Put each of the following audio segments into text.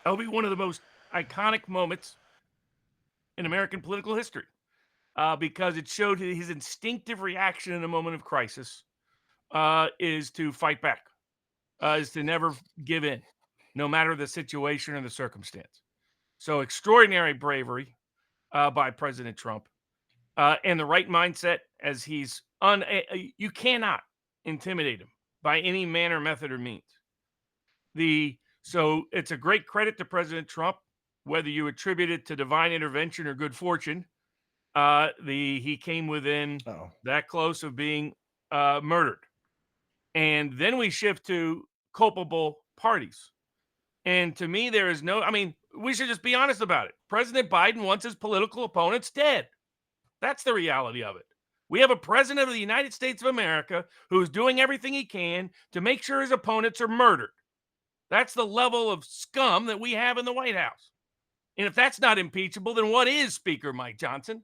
That'll be one of the most iconic moments in American political history because it showed his instinctive reaction in a moment of crisis is to fight back, is to never give in, no matter the situation or the circumstance. So extraordinary bravery by President Trump and the right mindset as you cannot intimidate him by any manner, method, or means. So it's a great credit to President Trump, whether you attribute it to divine intervention or good fortune. He came within that close of being murdered. And then we shift to culpable parties. And to me, we should just be honest about it. President Biden wants his political opponents dead. That's the reality of it. We have a president of the United States of America who's doing everything he can to make sure his opponents are murdered. That's the level of scum that we have in the White House. And if that's not impeachable, then what is, Speaker Mike Johnson?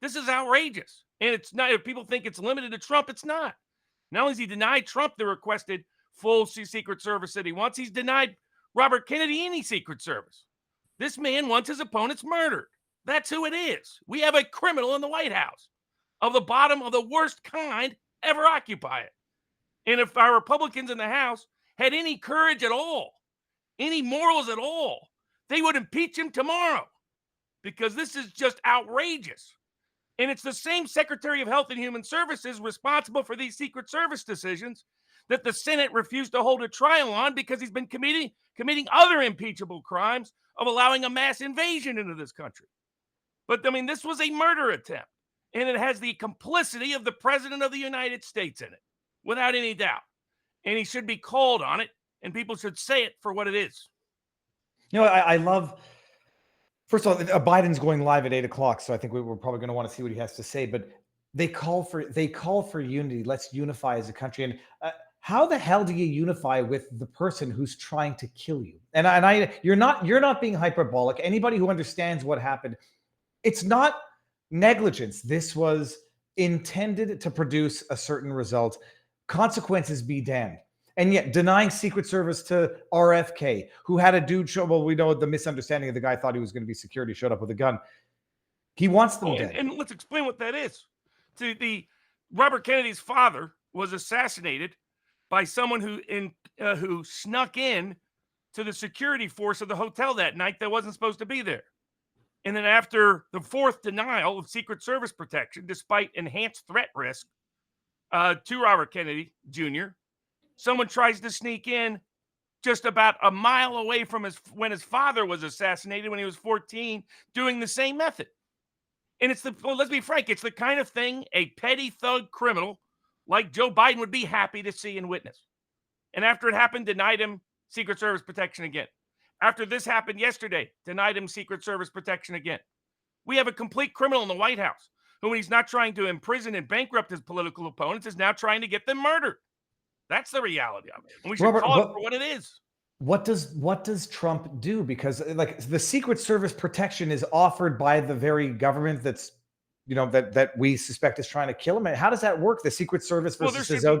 This is outrageous. And it's not, if people think it's limited to Trump, it's not. Not only has he denied Trump the requested full Secret Service that he wants, he's denied Robert Kennedy any Secret Service. This man wants his opponents murdered. That's who it is. We have a criminal in the White House of the bottom of the worst kind ever occupy it. And if our Republicans in the House had any courage at all, any morals at all, they would impeach him tomorrow because this is just outrageous. And it's the same Secretary of Health and Human Services responsible for these Secret Service decisions that the Senate refused to hold a trial on because he's been committing other impeachable crimes of allowing a mass invasion into this country. But, this was a murder attempt, and it has the complicity of the President of the United States in it, without any doubt. And he should be called on it, and people should say it for what it is. I love, first of all, Biden's going live at 8 o'clock, so I think we're probably going to want to see what he has to say, but they call for unity. Let's unify as a country. And how the hell do you unify with the person who's trying to kill you? And you're not being hyperbolic. Anybody who understands what happened, it's not negligence. This was intended to produce a certain result. Consequences be damned. And yet denying Secret Service to RFK, who had a dude show, well, we know the misunderstanding of the guy thought he was going to be security, showed up with a gun. He wants them dead. And let's explain what that is. Robert Kennedy's father was assassinated by someone who snuck in to the security force of the hotel that night that wasn't supposed to be there. And then after the fourth denial of Secret Service protection, despite enhanced threat risk to Robert Kennedy Jr., someone tries to sneak in just about a mile away from when his father was assassinated when he was 14, doing the same method. And let's be frank, it's the kind of thing a petty thug criminal like Joe Biden would be happy to see and witness. And after it happened, denied him Secret Service protection again. After this happened yesterday, denied him Secret Service protection again. We have a complete criminal in the White House who, when he's not trying to imprison and bankrupt his political opponents, is now trying to get them murdered. That's the reality of it. And we should call it for what it is. What does Trump do? Because the Secret Service protection is offered by the very government that's, that we suspect is trying to kill him. How does that work? The Secret Service versus his own.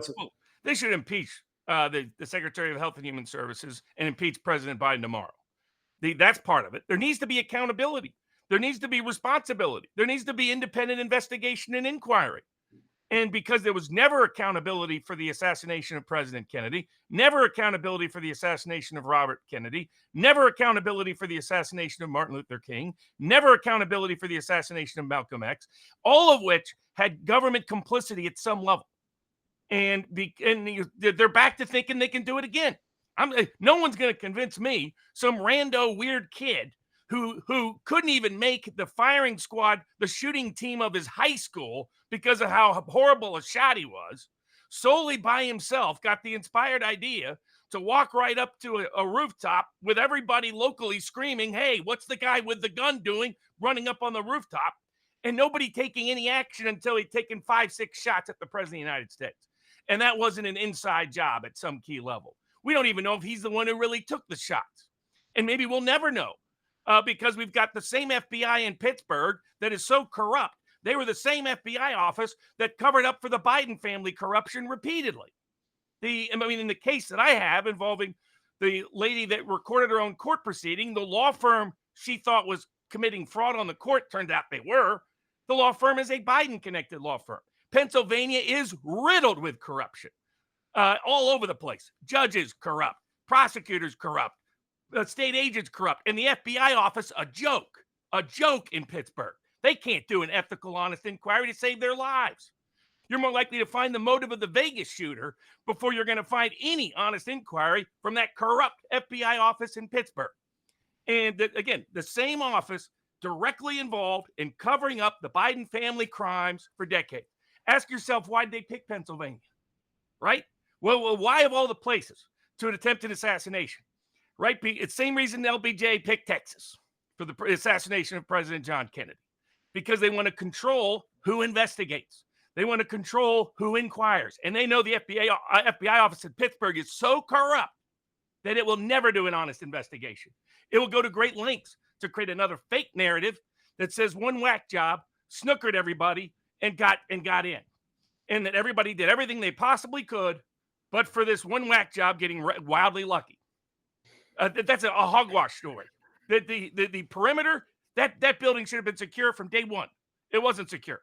They should impeach the Secretary of Health and Human Services and impeach President Biden tomorrow. That's part of it. There needs to be accountability. There needs to be responsibility. There needs to be independent investigation and inquiry. And because there was never accountability for the assassination of President Kennedy, never accountability for the assassination of Robert Kennedy, never accountability for the assassination of Martin Luther King, never accountability for the assassination of Malcolm X, all of which had government complicity at some level. And they're back to thinking they can do it again. No one's going to convince me, some rando weird kid who couldn't even make the firing squad, the shooting team of his high school because of how horrible a shot he was, solely by himself got the inspired idea to walk right up to a rooftop with everybody locally screaming, "Hey, what's the guy with the gun doing running up on the rooftop?" And nobody taking any action until he'd taken 5-6 shots at the President of the United States. And that wasn't an inside job at some key level. We don't even know if he's the one who really took the shots. And maybe we'll never know. Because we've got the same FBI in Pittsburgh that is so corrupt. They were the same FBI office that covered up for the Biden family corruption repeatedly. In the case that I have involving the lady that recorded her own court proceeding, the law firm she thought was committing fraud on the court, turned out they were. The law firm is a Biden-connected law firm. Pennsylvania is riddled with corruption all over the place. Judges corrupt, prosecutors corrupt, state agents corrupt, and the FBI office a joke in Pittsburgh. They can't do an ethical, honest inquiry to save their lives. You're more likely to find the motive of the Vegas shooter before you're going to find any honest inquiry from that corrupt FBI office in Pittsburgh. And again, the same office directly involved in covering up the Biden family crimes for decades. Ask yourself, why did they pick Pennsylvania? Right? Well, why of all the places to an attempted assassination? Right? It's the same reason LBJ picked Texas for the assassination of President John Kennedy, because they want to control who investigates. They want to control who inquires. And they know the FBI office in Pittsburgh is so corrupt that it will never do an honest investigation. It will go to great lengths to create another fake narrative that says one whack job snookered everybody and got in. And that everybody did everything they possibly could, but for this one whack job getting wildly lucky. That's a hogwash story. The perimeter, that building should have been secure from day one. It wasn't secure.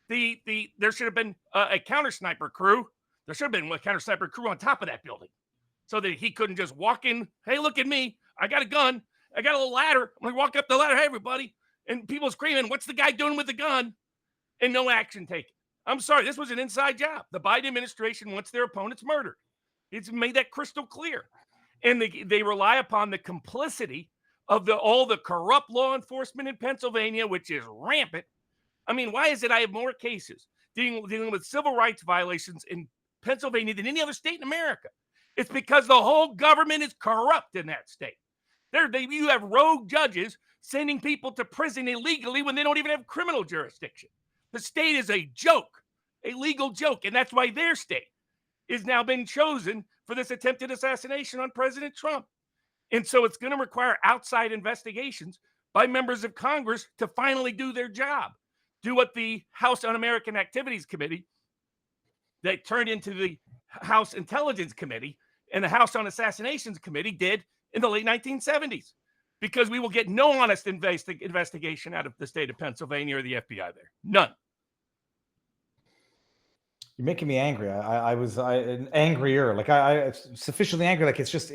There should have been a counter sniper crew. There should have been a counter sniper crew on top of that building, so that he couldn't just walk in. Hey, look at me! I got a gun. I got a little ladder. I'm gonna walk up the ladder. Hey, everybody! And people screaming, "What's the guy doing with the gun?" And no action taken. I'm sorry, this was an inside job. The Biden administration wants their opponents murdered. It's made that crystal clear, and they rely upon the complicity of all the corrupt law enforcement in Pennsylvania, which is rampant. I mean, why is it I have more cases dealing with civil rights violations in Pennsylvania than any other state in America? It's because the whole government is corrupt in that state. You have rogue judges sending people to prison illegally when they don't even have criminal jurisdiction. The state is a joke, a legal joke, and that's why their state is now being chosen for this attempted assassination on President Trump. And so it's going to require outside investigations by members of Congress to finally do their job. Do what the House Un-American Activities Committee that turned into the House Intelligence Committee and the House on Assassinations Committee did in the late 1970s, because we will get no honest investigation out of the state of Pennsylvania or the FBI there. None. You're making me angry. I was angrier. Like I sufficiently angry. Like it's just